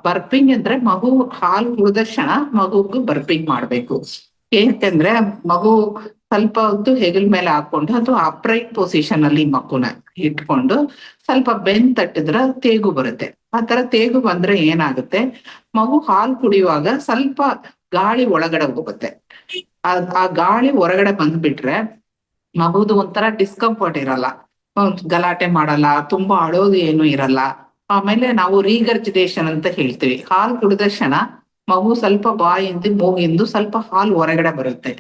Burping ಅಂದ್ರೆ ಮಗು ಹಾಲು ಕುಡಿದ ಕ್ಷಣ ಮಗುಗೂ ಬರ್ಪಿಂಗ್ ಮಾಡ್ಬೇಕು. ಏಕೆಂದ್ರೆ ಮಗು ಸ್ವಲ್ಪ ಹೊತ್ತು ಹೆಗಲ ಮೇಲೆ ಹಾಕೊಂಡು ಅದು ಅಪ್ರೈಟ್ ಪೊಸಿಷನ್ ಅಲ್ಲಿ ಮಗುನ ಇಟ್ಕೊಂಡು ಸ್ವಲ್ಪ ಬೆನ್ ತಟ್ಟಿದ್ರ ತೇಗು ಬರುತ್ತೆ. ಆ ತರ ತೇಗು ಬಂದ್ರೆ ಏನಾಗುತ್ತೆ, ಮಗು ಹಾಲು ಕುಡಿಯುವಾಗ ಸ್ವಲ್ಪ ಗಾಳಿ ಒಳಗಡೆ ಹೋಗುತ್ತೆ. ಆ ಗಾಳಿ ಹೊರಗಡೆ ಬಂದ್ಬಿಟ್ರೆ ಮಗುದು ಒಂಥರ ಡಿಸ್ಕಂಫರ್ಟ್ ಇರಲ್ಲ, ಗಲಾಟೆ ಮಾಡಲ್ಲ, ತುಂಬಾ ಅಳೋದು ಏನು ಇರಲ್ಲ. ಆಮೇಲೆ ನಾವು ರೀಗರ್ಜಿಟೇಷನ್ ಅಂತ ಹೇಳ್ತೀವಿ. ಹಾಲು ಕುಡಿದ ಕ್ಷಣ ಮಗು ಸ್ವಲ್ಪ ಬಾಯಿಂದ ಮೂಗಿಂದು ಸ್ವಲ್ಪ ಹಾಲು ಹೊರಗಡೆ ಬರುತ್ತೆ.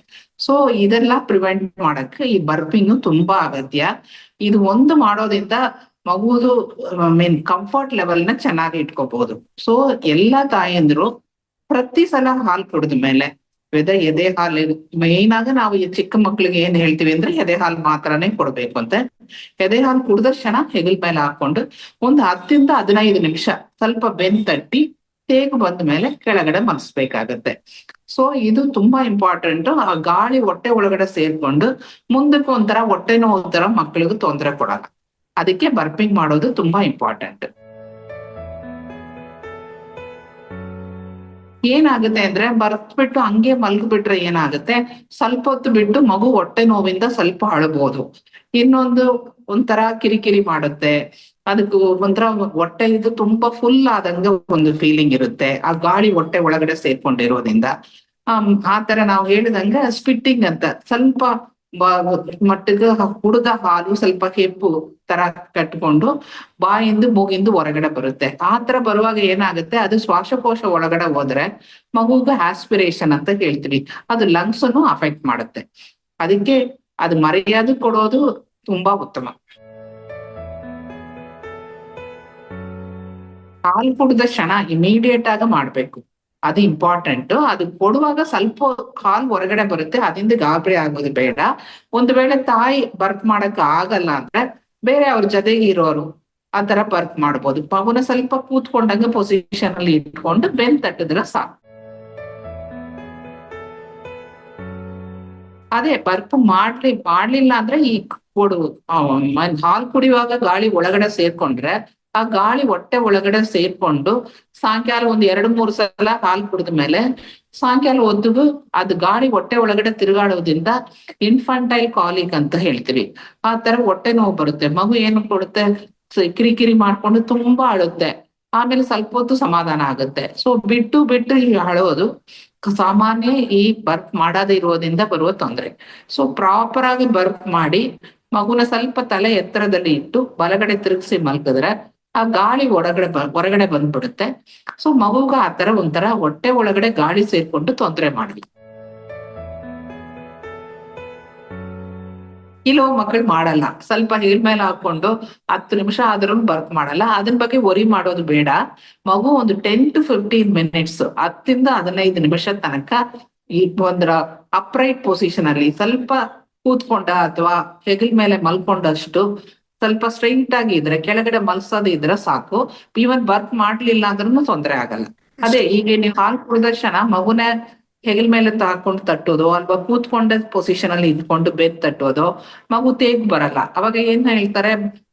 ಸೊ ಇದೆಲ್ಲ ಪ್ರಿವೆಂಟ್ ಮಾಡಕ್ಕೆ ಈ ಬರ್ಪಿಂಗ್ ತುಂಬಾ ಅಗತ್ಯ. ಇದು ಒಂದು ಮಾಡೋದ್ರಿಂದ ಮಗುದು ಕಂಫರ್ಟ್ ಲೆವೆಲ್ ನ ಚೆನ್ನಾಗಿ ಇಟ್ಕೋಬಹುದು. ಸೊ ಎಲ್ಲಾ ತಾಯಂದ್ರು ಪ್ರತಿ ಸಲ ಹಾಲು ಕುಡಿದ ಮೇಲೆ ಎದೆ ಹಾಲು ಮೇನ್ ಆಗಿ ನಾವು ಈ ಚಿಕ್ಕ ಮಕ್ಳಿಗೆ ಏನ್ ಹೇಳ್ತೀವಿ ಅಂದ್ರೆ ಎದೆ ಹಾಲು ಮಾತ್ರನೇ ಕೊಡ್ಬೇಕು ಅಂತ. ಎದೆ ಹಾಲು ಕುಡಿದ ಕ್ಷಣ ಹೆಗಲ ಮೇಲೆ ಹಾಕೊಂಡು ಒಂದು 10 ರಿಂದ 15 ನಿಮಿಷ ಸ್ವಲ್ಪ ಬೆನ್ ತಟ್ಟಿ ತೇಗು ಬಂದ ಮೇಲೆ ಕೆಳಗಡೆ ಮಲಸ್ಬೇಕಾಗತ್ತೆ. ಸೊ ಇದು ತುಂಬಾ ಇಂಪಾರ್ಟೆಂಟ್. ಆ ಗಾಳಿ ಹೊಟ್ಟೆ ಒಳಗಡೆ ಸೇರ್ಕೊಂಡು ಮುಂದಕ್ಕೆ ಒಂಥರ ಹೊಟ್ಟೆ ನೋವು ತರ ಮಕ್ಳಿಗೂ ತೊಂದರೆ ಕೊಡಲ್ಲ. ಅದಕ್ಕೆ ಬರ್ಪಿಂಗ್ ಮಾಡೋದು ತುಂಬಾ ಇಂಪಾರ್ಟೆಂಟ್. ಏನಾಗುತ್ತೆ ಅಂದ್ರೆ ಬರ್ತ್ಬಿಟ್ಟು ಹಂಗೆ ಮಲ್ಗ್ಬಿಟ್ರೆ ಏನಾಗುತ್ತೆ, ಸ್ವಲ್ಪ ಹೊತ್ತು ಬಿಟ್ಟು ಮಗು ಹೊಟ್ಟೆ ನೋವಿಂದ ಸ್ವಲ್ಪ ಅಳ್ಬೋದು. ಇನ್ನೊಂದು ಒಂಥರ ಕಿರಿಕಿರಿ ಮಾಡುತ್ತೆ, ಅದಕ್ಕೂ ಒಂಥರ ಹೊಟ್ಟೆ ಇದು ತುಂಬಾ ಫುಲ್ ಆದಂಗ ಒಂದು ಫೀಲಿಂಗ್ ಇರುತ್ತೆ ಆ ಗಾಳಿ ಹೊಟ್ಟೆ ಒಳಗಡೆ ಸೇರ್ಕೊಂಡಿರೋದ್ರಿಂದ. ಆ ತರ ನಾವು ಹೇಳಿದಂಗ ಸ್ಪಿಟ್ಟಿಂಗ್ ಅಂತ ಸ್ವಲ್ಪ ಮಟ್ಟಿಗೆ ಕುಡ್ದ ಹಾಲು ಸ್ವಲ್ಪ ಕೆಂಪು ತರ ಕಟ್ಕೊಂಡು ಬಾಯಿಂದ ಮೂಗಿಂದು ಹೊರಗಡೆ ಬರುತ್ತೆ. ಆ ತರ ಬರುವಾಗ ಏನಾಗುತ್ತೆ, ಅದು ಶ್ವಾಸಕೋಶ ಒಳಗಡೆ ಹೋದ್ರೆ ಮಗುಗೆ ಆಸ್ಪಿರೇಷನ್ ಅಂತ ಹೇಳ್ತೀವಿ, ಅದು ಲಂಗ್ಸ್ ಅನ್ನು ಅಫೆಕ್ಟ್ ಮಾಡುತ್ತೆ. ಅದಕ್ಕೆ ಅದು ಮರ್ಯಾದೆ ಕೊಡೋದು ತುಂಬಾ ಉತ್ತಮ. ಹಾಲು ಕುಡಿದ ಕ್ಷಣ ಇಮಿಡಿಯೇಟ್ ಆಗಿ ಮಾಡ್ಬೇಕು, ಅದು ಇಂಪಾರ್ಟೆಂಟ್. ಅದು ಕೊಡುವಾಗ ಸ್ವಲ್ಪ ಹಾಲು ಹೊರಗಡೆ ಬರುತ್ತೆ, ಅದಿಂದ ಗಾಬರಿ ಆಗೋದು ಬೇಡ. ಒಂದು ವೇಳೆ ತಾಯಿ ಬರ್ಕ್ ಮಾಡಕ್ ಆಗಲ್ಲ ಅಂದ್ರೆ ಬೇರೆ ಅವ್ರ ಜೊತೆಗೆ ಇರೋರು ಆ ತರ ಬರ್ಕ್ ಮಾಡ್ಬೋದು. ಮಗುನ ಸ್ವಲ್ಪ ಕೂತ್ಕೊಂಡಂಗೆ ಪೊಸಿಷನ್ ಅಲ್ಲಿ ಇಟ್ಕೊಂಡು ಬೆನ್ ತಟ್ಟಿದ್ರೆ ಸಾಕು. ಅದೇ ಬರ್ಪ್ ಮಾಡ್ಲಿಲ್ಲ ಅಂದ್ರೆ ಈ ಕೊಡು ಹಾಲು ಕುಡಿಯುವಾಗ ಗಾಳಿ ಒಳಗಡೆ ಸೇರ್ಕೊಂಡ್ರೆ ಆ ಗಾಳಿ ಹೊಟ್ಟೆ ಒಳಗಡೆ ಸೇರ್ಕೊಂಡು ಸಾಯಂಕಾಲ 1-2-3 ಸಲ ಹಾಲು ಕುಡಿದ ಮೇಲೆ ಸಾಯಂಕಾಲ ಹೊತ್ತಿಗೂ ಅದು ಗಾಳಿ ಹೊಟ್ಟೆ ಒಳಗಡೆ ತಿರುಗಾಡೋದ್ರಿಂದ ಇನ್ಫಂಟೈಲ್ ಕಾಲಿಕ್ ಅಂತ ಹೇಳ್ತೀವಿ. ಆ ತರ ಹೊಟ್ಟೆ ನೋವು ಬರುತ್ತೆ. ಮಗು ಏನು ಕೊಡುತ್ತೆ, ಕಿರಿಕಿರಿ ಮಾಡ್ಕೊಂಡು ತುಂಬಾ ಅಳುತ್ತೆ, ಆಮೇಲೆ ಸ್ವಲ್ಪ ಹೊತ್ತು ಸಮಾಧಾನ ಆಗುತ್ತೆ. ಸೊ ಬಿಟ್ಟು ಬಿಟ್ಟು ಈ ಅಳೋದು ಸಾಮಾನ್ಯ ಈ ಬರ್ಪ್ ಮಾಡದೇ ಇರೋದ್ರಿಂದ ಬರುವ ತೊಂದರೆ. ಸೊ ಪ್ರಾಪರ್ ಆಗಿ ಬರ್ಪ್ ಮಾಡಿ ಮಗುನ ಸ್ವಲ್ಪ ತಲೆ ಎತ್ತರದಲ್ಲಿ ಇಟ್ಟು ಬಲಗಡೆ ತಿರುಗಿಸಿ ಮಲ್ಕಿದ್ರೆ ಆ ಗಾಳಿ ಹೊರಗಡೆ ಬಂದ್ಬಿಡುತ್ತೆ. ಸೊ ಮಗುಗ ಆ ತರ ಒಂಥರ ಹೊಟ್ಟೆ ಒಳಗಡೆ ಗಾಳಿ ಸೇರ್ಕೊಂಡು ತೊಂದರೆ ಮಾಡಿ. ಕೆಲವು ಮಕ್ಕಳು ಮಾಡಲ್ಲ, ಸ್ವಲ್ಪ ಹೆಗಲ ಮೇಲೆ ಹಾಕೊಂಡು 10 ನಿಮಿಷ ಆದ್ರೂ ಬರ್ಕ್ ಮಾಡಲ್ಲ. ಅದನ್ ಬಗ್ಗೆ ವರಿ ಮಾಡೋದು ಬೇಡ. ಮಗು ಒಂದು 10-15 ಮಿನಿಟ್ಸ್ 10-15 ನಿಮಿಷ ತನಕ ಈ ಒಂದ್ರ ಅಪ್ರೈಟ್ ಪೊಸಿಷನ್ ಅಲ್ಲಿ ಸ್ವಲ್ಪ ಕೂತ್ಕೊಂಡ ಅಥವಾ ಹೆಗಲ ಮೇಲೆ ಮಲ್ಕೊಂಡಷ್ಟು ಸ್ವಲ್ಪ ಸ್ಟ್ರೈಟ್ ಆಗಿ ಇದ್ರೆ ಕೆಳಗಡೆ ಮಲ್ಸೋದು ಇದ್ರೆ ಸಾಕು. ಇವನ್ ಬರ್ಕ್ ಮಾಡ್ಲಿಲ್ಲ ಅಂದ್ರೂ ತೊಂದರೆ ಆಗಲ್ಲ. ಅದೇ ಈಗ ನೀವು ಹಾಲು ಕುಡಿದ ಕ್ಷಣ ಮಗುನ ಹೆಗಲ ಮೇಲೆ ಹಾಕೊಂಡು ತಟ್ಟೋದು ಅಥವಾ ಕೂತ್ಕೊಂಡ ಪೊಸಿಷನ್ ಅಲ್ಲಿ ಇದ್ಕೊಂಡು ಬೆನ್ ತಟ್ಟೋದು, ಮಗು ತೇಗು ಬರಲ್ಲ. ಅವಾಗ ಏನ್ ಹೇಳ್ತಾರೆ,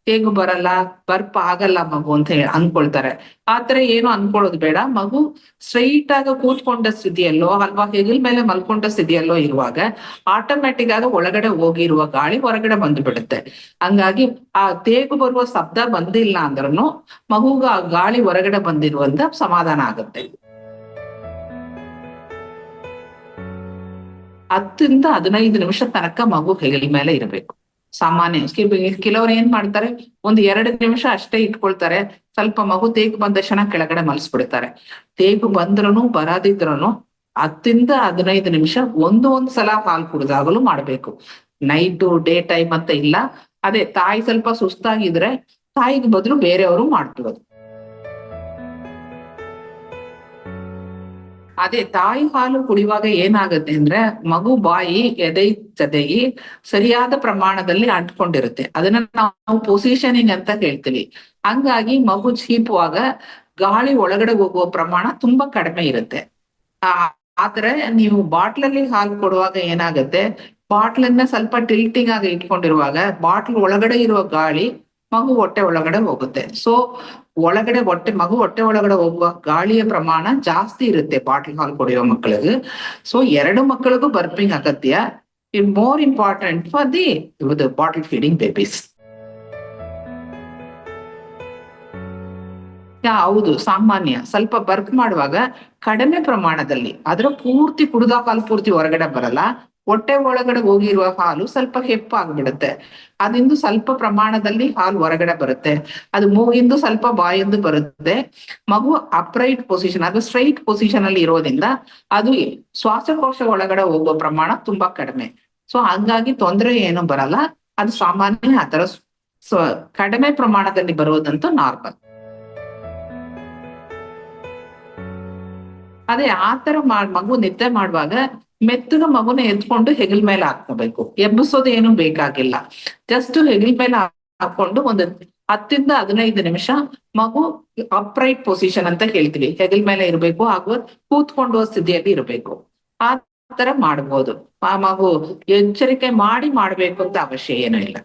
ತೇಗು ಬರಲ್ಲ, ಬರ್ಪ್ ಆಗಲ್ಲ ಮಗು ಅಂತ ಅನ್ಕೊಳ್ತಾರೆ. ಆತರ ಏನು ಅನ್ಕೊಳ್ಳೋದು ಬೇಡ. ಮಗು ಸ್ಟ್ರೈಟ್ ಆಗಿ ಕೂತ್ಕೊಂಡ ಸ್ಥಿತಿಯಲ್ಲೋ ಅಲ್ವಾ ಹೆಗಲ ಮೇಲೆ ಮಲ್ಕೊಂಡ ಸ್ಥಿತಿಯಲ್ಲೋ ಇರುವಾಗ ಆಟೋಮ್ಯಾಟಿಕ್ ಆಗಿ ಒಳಗಡೆ ಹೋಗಿರುವ ಗಾಳಿ ಹೊರಗಡೆ ಬಂದು ಬಿಡುತ್ತೆ. ಹಂಗಾಗಿ ಆ ತೇಗು ಬರುವ ಶಬ್ದ ಬಂದಿಲ್ಲ ಅಂದ್ರೂ ಮಗುಗ ಆ ಗಾಳಿ ಹೊರಗಡೆ ಬಂದಿರುವಂತ ಸಮಾಧಾನ ಆಗುತ್ತೆ. 10-15 ನಿಮಿಷ ತನಕ ಮಗು ಹೆಗಲ ಮೇಲೆ ಇರಬೇಕು. ಸಾಮಾನ್ಯ ಕೆಲವ್ರು ಏನ್ ಮಾಡ್ತಾರೆ, 1-2 ನಿಮಿಷ ಅಷ್ಟೇ ಇಟ್ಕೊಳ್ತಾರೆ, ಸ್ವಲ್ಪ ಮಗು ತೇಗು ಬಂದ ಕ್ಷಣ ಕೆಳಗಡೆ ಮಲಸ್ಬಿಡ್ತಾರೆ. ತೇಗು ಬಂದ್ರೂ ಬರದಿದ್ರೂ 10-15 ನಿಮಿಷ ಒಂದ್ ಸಲ ಹಾಲು ಕುಡ್ದಾಗಲೂ ಮಾಡ್ಬೇಕು. ನೈಟು ಡೇ ಟೈಮ್ ಅಂತ ಇಲ್ಲ. ಅದೇ ತಾಯಿ ಸ್ವಲ್ಪ ಸುಸ್ತಾಗಿದ್ರೆ ತಾಯಿಗೆ ಬದಲು ಬೇರೆಯವರು ಮಾಡ್ಬೋದು. ಅದೇ ತಾಯಿ ಹಾಲು ಕುಡಿಯುವಾಗ ಏನಾಗುತ್ತೆ ಅಂದ್ರೆ ಮಗು ಬಾಯಿ ಎದೆ ಜೊತೆಗೆ ಸರಿಯಾದ ಪ್ರಮಾಣದಲ್ಲಿ ಅಂಟ್ಕೊಂಡಿರುತ್ತೆ. ಅದನ್ನ ನಾವು ಪೊಸಿಷನಿಂಗ್ ಅಂತ ಹೇಳ್ತೀವಿ. ಹಂಗಾಗಿ ಮಗು ಚೀಪುವಾಗ ಗಾಳಿ ಒಳಗಡೆ ಹೋಗುವ ಪ್ರಮಾಣ ತುಂಬಾ ಕಡಿಮೆ ಇರುತ್ತೆ. ಆದ್ರೆ ನೀವು ಬಾಟ್ಲಲ್ಲಿ ಹಾಲು ಕೊಡುವಾಗ ಏನಾಗುತ್ತೆ, ಬಾಟ್ಲನ್ನ ಸ್ವಲ್ಪ ಟಿಲ್ಟಿಂಗ್ ಆಗಿ ಇಟ್ಕೊಂಡಿರುವಾಗ ಬಾಟ್ಲ್ ಒಳಗಡೆ ಇರುವ ಗಾಳಿ ಮಗು ಹೊಟ್ಟೆ ಒಳಗಡೆ ಹೋಗುತ್ತೆ. ಸೊ ಒಳಗಡೆ ಮಗು ಹೊಟ್ಟೆ ಒಳಗಡೆ ಹೋಗುವ ಗಾಳಿಯ ಪ್ರಮಾಣ ಜಾಸ್ತಿ ಇರುತ್ತೆ ಬಾಟಲ್ ಹಾಲು ಕುಡಿಯೋ ಮಕ್ಕಳಿಗೆ. ಸೊ 2 ಮಕ್ಕಳಿಗೂ ಬರ್ಪಿಂಗ್ ಅಗತ್ಯ. It more important for the bottle feeding babies. ಹೌದು, ಸಾಮಾನ್ಯ. ಸ್ವಲ್ಪ ಬರ್ಕ್ ಮಾಡುವಾಗ ಕಡಿಮೆ ಪ್ರಮಾಣದಲ್ಲಿ, ಅದರ ಪೂರ್ತಿ ಕುಡ್ದ ಹಾಲು ಪೂರ್ತಿ ಹೊರಗಡೆ ಬರಲ್ಲ. ಹೊಟ್ಟೆ ಒಳಗಡೆ ಹೋಗಿರುವ ಹಾಲು ಸ್ವಲ್ಪ ಹೆಪ್ಪಾಗ್ಬಿಡುತ್ತೆ. ಅದಿಂದ ಸ್ವಲ್ಪ ಪ್ರಮಾಣದಲ್ಲಿ ಹಾಲು ಹೊರಗಡೆ ಬರುತ್ತೆ. ಅದು ಮೂಗಿಂದು ಸ್ವಲ್ಪ ಬಾಯಿಂದ ಬರುತ್ತೆ. ಮಗು ಅಪ್ರೈಟ್ ಪೊಸಿಷನ್, ಅದು ಸ್ಟ್ರೈಟ್ ಪೊಸಿಷನ್ ಅಲ್ಲಿ ಇರೋದ್ರಿಂದ ಅದು ಶ್ವಾಸಕೋಶ ಒಳಗಡೆ ಹೋಗುವ ಪ್ರಮಾಣ ತುಂಬಾ ಕಡಿಮೆ. ಸೊ ಹಂಗಾಗಿ ತೊಂದರೆ ಏನು ಬರಲ್ಲ. ಅದು ಸಾಮಾನ್ಯ. ಆತರ ಕಡಿಮೆ ಪ್ರಮಾಣದಲ್ಲಿ ಬರೋದಂತೂ ನಾರ್ಮಲ್. ಅದೇ ಆತರ ಮಗು ನಿದ್ದೆ ಮಾಡುವಾಗ ಮೆತ್ತಗ ಮಗುನ ಎತ್ಕೊಂಡು ಹೆಗಲ್ ಮೇಲೆ ಹಾಕೋಬೇಕು. ಎಬ್ಬಿಸೋದು ಏನು ಬೇಕಾಗಿಲ್ಲ. ಜಸ್ಟ್ ಹೆಗಲ್ ಮೇಲೆ ಹಾಕೊಂಡು ಒಂದು 10-15 ನಿಮಿಷ ಮಗು ಅಪ್ರೈಟ್ ಪೊಸಿಷನ್ ಅಂತ ಹೇಳ್ತೀವಿ, ಹೆಗಲ್ ಮೇಲೆ ಇರಬೇಕು ಹಾಗೂ ಕೂತ್ಕೊಂಡು ಸ್ಥಿತಿಯಲ್ಲಿ ಇರಬೇಕು. ಆ ತರ ಮಾಡ್ಬೋದು. ಆ ಮಗು ಎಚ್ಚರಿಕೆ ಮಾಡಿ ಮಾಡ್ಬೇಕು ಅಂತ ಅವಶ್ಯ ಏನೂ ಇಲ್ಲ.